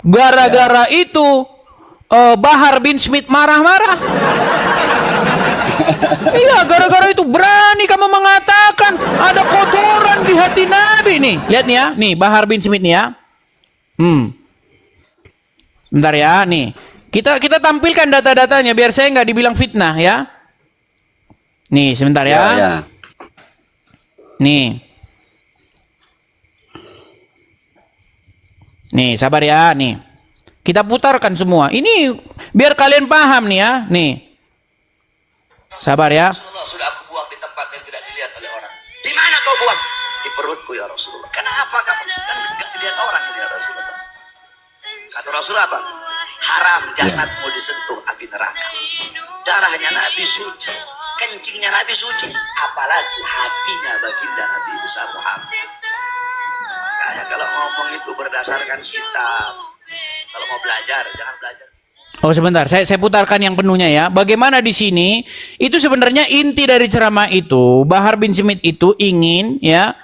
Gara-gara itu Bahar bin Smith marah-marah. Iya, gara-gara itu berani kamu mengatakan ada kotoran di hati Nabi nih. Lihat nih ya, nih Bahar bin Smith nih ya. Bentar ya, nih. Kita tampilkan data-datanya biar saya nggak dibilang fitnah ya. Nih, sebentar ya. Ya. Nih. Nih, sabar ya, nih. Kita putarkan semua. Ini biar kalian paham nih ya. Nih. Sabar ya. Rasulullah, sudah aku buang di tempat yang tidak dilihat oleh orang. Di mana kau buang? Di perutku ya Rasulullah. Kenapa kamu? Kan tidak dilihat orang ini ya Rasulullah. Kata Rasulullah apa? Haram jasadmu disentuh api neraka. Darahnya Nabi suci, kencingnya Nabi suci, apalagi hatinya baginda Nabi besar Muhammad. Makanya kalau ngomong itu berdasarkan kitab. Kalau mau belajar, jangan belajar. Oh sebentar, saya putarkan yang penuhnya ya. Bagaimana di sini itu sebenarnya inti dari ceramah itu, Bahar bin Smith itu ingin ya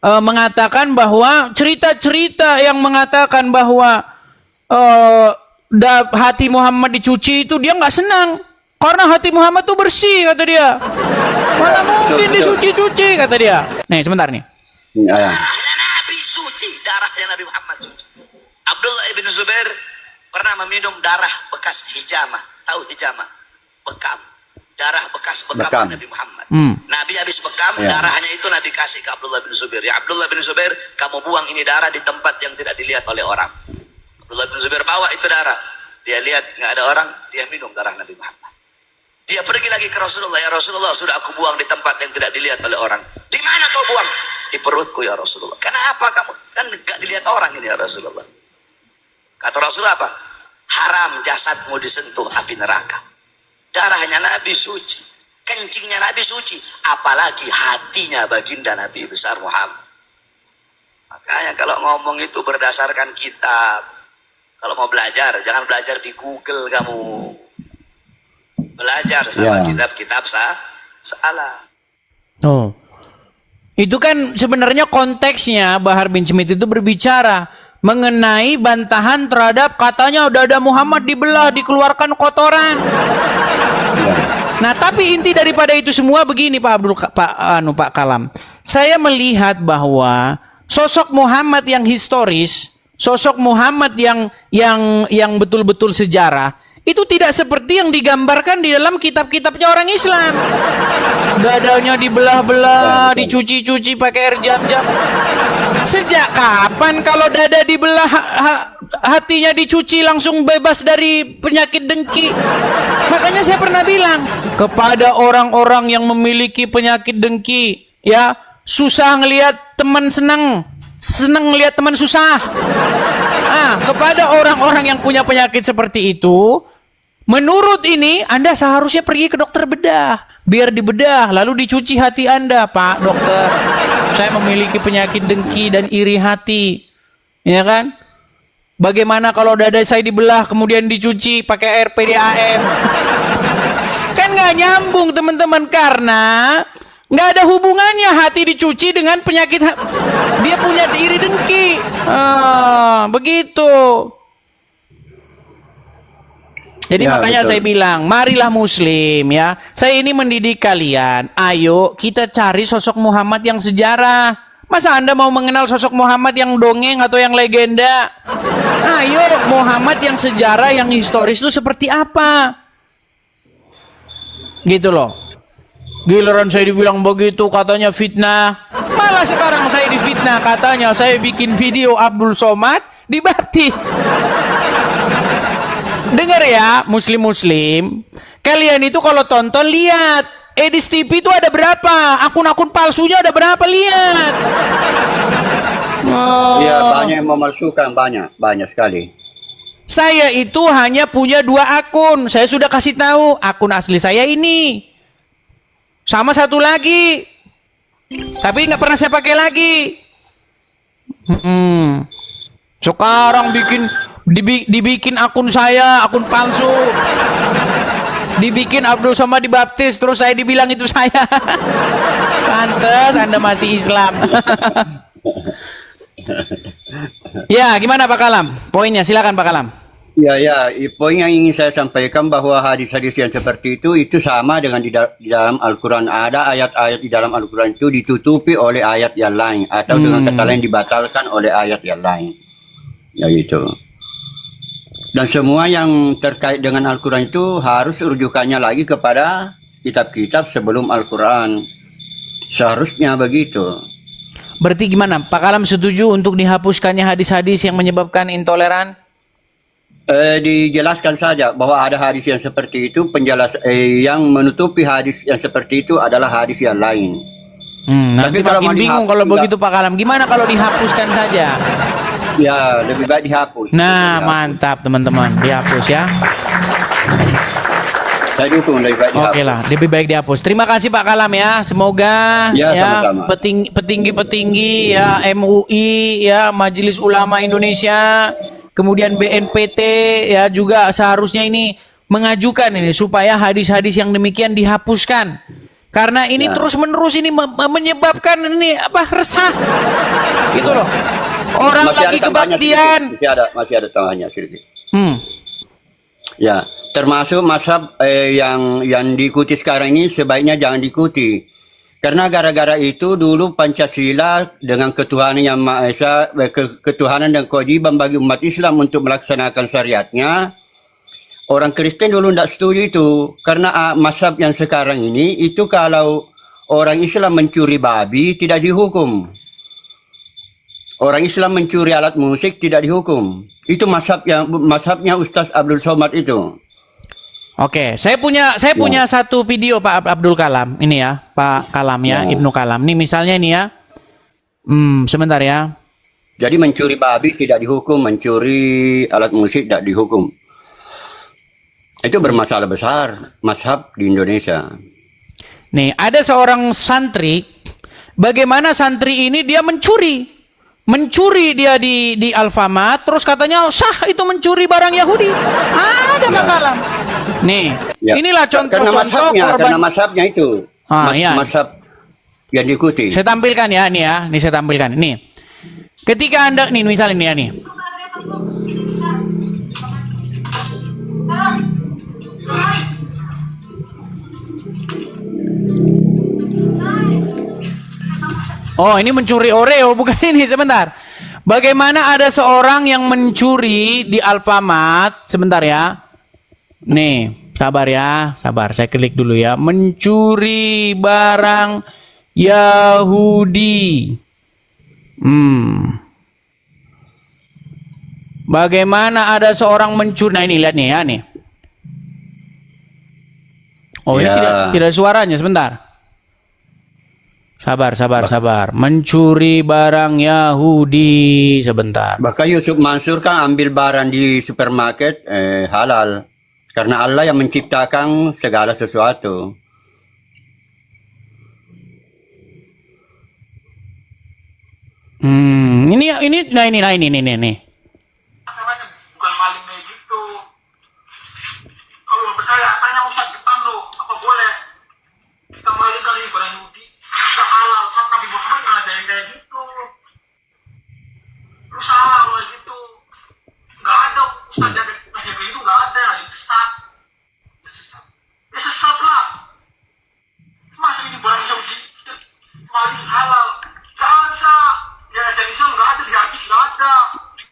mengatakan bahwa cerita-cerita yang mengatakan bahwa hati Muhammad dicuci itu dia nggak senang karena hati Muhammad tuh bersih kata dia. Mana mungkin dicuci-cuci kata dia. Nih sebentar nih. Ya. Nabi suci, darahnya Nabi Muhammad suci. Abdullah ibn Zubair pernah meminum darah bekas hijamah. Tahu hijamah? Bekam. Darah bekas bekam Nabi Muhammad. Nabi habis bekam, darahnya itu Nabi kasih ke Abdullah bin Zubair. Ya Abdullah bin Zubair, kamu buang ini darah di tempat yang tidak dilihat oleh orang. Abdullah bin Zubair bawa itu darah. Dia lihat nggak ada orang, dia minum darah Nabi Muhammad. Dia pergi lagi ke Rasulullah. Ya Rasulullah, sudah aku buang di tempat yang tidak dilihat oleh orang. Di mana kau buang? Di perutku ya Rasulullah. Kenapa kamu? Kan nggak dilihat orang ini ya Rasulullah. Kata Rasulullah apa? Haram jasadmu disentuh api neraka. Darahnya Nabi suci, kencingnya Nabi suci, apalagi hatinya baginda Nabi besar Muhammad. Makanya kalau ngomong itu berdasarkan kitab. Kalau mau belajar, jangan belajar di Google kamu. Belajar sama kitab-kitab salah. Oh. Itu kan sebenarnya konteksnya Bahar bin Smith itu berbicara mengenai bantahan terhadap katanya dada Muhammad dibelah, dikeluarkan kotoran. Nah, tapi inti daripada itu semua begini Pak Kalam. Saya melihat bahwa sosok Muhammad yang historis, sosok Muhammad yang betul-betul sejarah itu tidak seperti yang digambarkan di dalam kitab-kitabnya orang Islam. Dadanya dibelah-belah, dicuci-cuci pakai air jam-jam. Sejak kapan kalau dada dibelah hatinya dicuci langsung bebas dari penyakit dengki? Makanya saya pernah bilang kepada orang-orang yang memiliki penyakit dengki, ya, susah ngelihat teman senang ngelihat teman susah. Kepada orang-orang yang punya penyakit seperti itu, menurut ini Anda seharusnya pergi ke dokter bedah, biar dibedah lalu dicuci hati Anda. Pak dokter, saya memiliki penyakit dengki dan iri hati, ya kan? Bagaimana kalau dada saya dibelah kemudian dicuci pakai air PDAM? Kan nggak nyambung teman-teman, karena nggak ada hubungannya hati dicuci dengan penyakit dia punya iri dengki. Begitu. Jadi makanya betul. Saya bilang, marilah Muslim ya. Saya ini mendidik kalian. Ayo kita cari sosok Muhammad yang sejarah. Masa Anda mau mengenal sosok Muhammad yang dongeng atau yang legenda? Ayo Muhammad yang sejarah, yang historis itu seperti apa? Gitu loh. Giliran saya dibilang begitu katanya fitnah. Malah sekarang saya difitnah katanya saya bikin video Abdul Somad dibaptis. Dengar ya muslim-muslim, kalian itu kalau tonton lihat Edis TV itu ada berapa, akun-akun palsunya ada berapa, lihat. Iya, banyak yang memalsukan, banyak sekali. Saya itu hanya punya 2 akun. Saya sudah kasih tahu akun asli saya ini, sama satu lagi, tapi nggak pernah saya pakai lagi. Sekarang dibikin akun saya, akun palsu. Dibikin Abdul Somad dibaptis, terus saya dibilang itu saya. Pantes Anda masih Islam. Ya, gimana Pak Kalam? Poinnya silakan Pak Kalam. Ya, poin yang ingin saya sampaikan bahwa hadis-hadis yang seperti itu sama dengan di dalam Al-Quran. Ada ayat-ayat di dalam Al-Quran itu ditutupi oleh ayat yang lain. Atau dengan kata lain dibatalkan oleh ayat yang lain. Ya gitu. Dan semua yang terkait dengan Al-Quran itu harus rujukannya lagi kepada kitab-kitab sebelum Al-Quran. Seharusnya begitu. Berarti gimana? Pak Kalam setuju untuk dihapuskannya hadis-hadis yang menyebabkan intoleran? Dijelaskan saja bahwa ada hadis yang seperti itu, yang menutupi hadis yang seperti itu adalah hadis yang lain. Nanti kalau makin mau bingung kalau begitu Pak Kalam. Gimana kalau dihapuskan saja? Ya, lebih baik dihapus. Nah, mantap teman-teman, dihapus ya. Saya dukung lebih baik dihapus. Oke lah, lebih baik dihapus. Terima kasih Pak Kalam ya. Semoga Ya, ya sama-sama. petinggi-petinggi ya MUI ya Majelis Ulama Indonesia, kemudian BNPT ya juga seharusnya ini mengajukan ini supaya hadis-hadis yang demikian dihapuskan. Karena ini Ya. terus-menerus ini menyebabkan ini resah. Gitu loh. Orang Masih lagi ada tambahnya kebaktian. sedikit. Masih ada tambahnya sedikit. Ya, termasuk mazhab yang diikuti sekarang ini sebaiknya jangan diikuti. Karena gara-gara itu dulu Pancasila dengan ketuhanan yang Maha Esa, ketuhanan dan kewajiban bagi umat Islam untuk melaksanakan syariatnya. Orang Kristen dulu tidak setuju itu. Karena mazhab yang sekarang ini itu kalau orang Islam mencuri babi tidak dihukum. Orang Islam mencuri alat musik tidak dihukum. Itu mazhabnya Ustaz Abdul Somad itu. Oke, saya punya satu video Pak Abdul Kalam ini ya, Pak Kalam ya, Ibnu Kalam. Nih misalnya ini ya. Sebentar ya. Jadi mencuri babi tidak dihukum, mencuri alat musik tidak dihukum. Itu bermasalah besar mazhab di Indonesia. Nih, ada seorang santri, bagaimana santri ini dia mencuri dia di Alfamart, terus katanya sah itu mencuri barang Yahudi. Ada Pak Kalam. Nih, inilah contoh-contoh karena mazhabnya itu. Mazhab yang diikuti. Saya tampilkan ya, nih ya. Nih saya tampilkan. Nih. Ketika Anda nih misalnya nih ya nih. Oh, ini mencuri Oreo, bukan ini, sebentar. Bagaimana ada seorang yang mencuri di Alfamart, sebentar ya. Nih, sabar ya, sabar. Saya klik dulu ya. Mencuri barang Yahudi. Bagaimana ada seorang mencuri, nah ini lihat nih ya nih. Oh, ini tidak suaranya, sebentar. Sabar. Mencuri barang Yahudi, sebentar. Bahkan Yusuf Mansur kan ambil barang di supermarket halal. Karena Allah yang menciptakan segala sesuatu. Ini. Bukan malingnya gitu. Kalau percaya, tanya Ustaz depan lo, apa boleh kita maling kali barang Yahudi? Kita halal, kan Nabi Muhammad nggak ada yang kayak gitu. Lu salah lo gitu. Nggak ada Ustaz yang kayak gitu, nggak ada. Itu sesat. Ya sesat lah. Masa ini barang Yahudi maling halal? Nggak ada. Ya ajaran Islam nggak ada, di hadis nggak ada.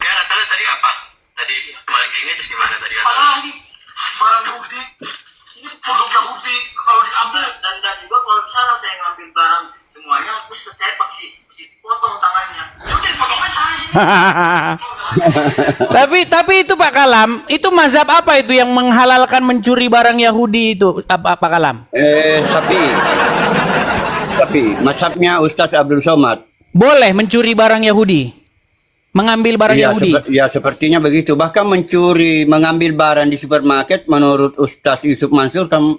Ya, Natala tadi apa? Tadi maling ini terus gimana tadi? Padahal ini barang Yahudi, ini produk Yahudi kalau diambil Dan juga kalau misalnya saya ngambil barang semuanya, terus saya pakai potong tangannya. Yaudah potong aja. Tapi itu Pak Kalam, itu mazhab apa itu yang menghalalkan mencuri barang Yahudi itu, Pak Kalam? Tapi mazhabnya Ustaz Abdul Somad. Boleh mencuri barang Yahudi, mengambil barang Yahudi. Sepertinya begitu. Bahkan mengambil barang di supermarket menurut Ustaz Yusuf Mansur kan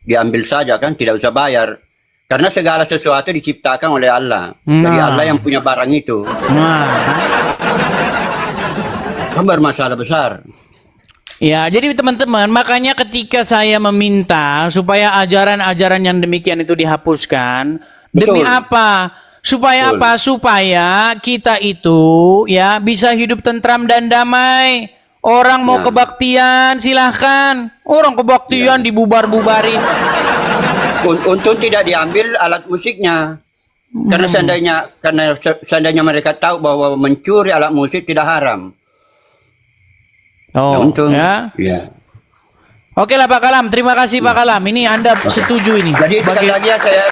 diambil saja kan, tidak usah bayar. Karena segala sesuatu diciptakan oleh Allah. Jadi Allah yang punya barang itu. Kan bermasalah besar. Ya, jadi teman-teman, makanya ketika saya meminta supaya ajaran-ajaran yang demikian itu dihapuskan, demi Betul. apa? Supaya Betul. apa? Supaya kita itu ya bisa hidup tentram dan damai. Orang mau Ya. kebaktian silahkan. Orang kebaktian dibubar-bubarin. Untung tidak diambil alat musiknya. Karena seandainya mereka tahu bahwa mencuri alat musik tidak haram. Oh, Untung. ya. Ya. Oke lah Pak Kalam, terima kasih Pak Kalam. Ini Anda setuju ini. Jadi sekali Bagi- lagi ya saya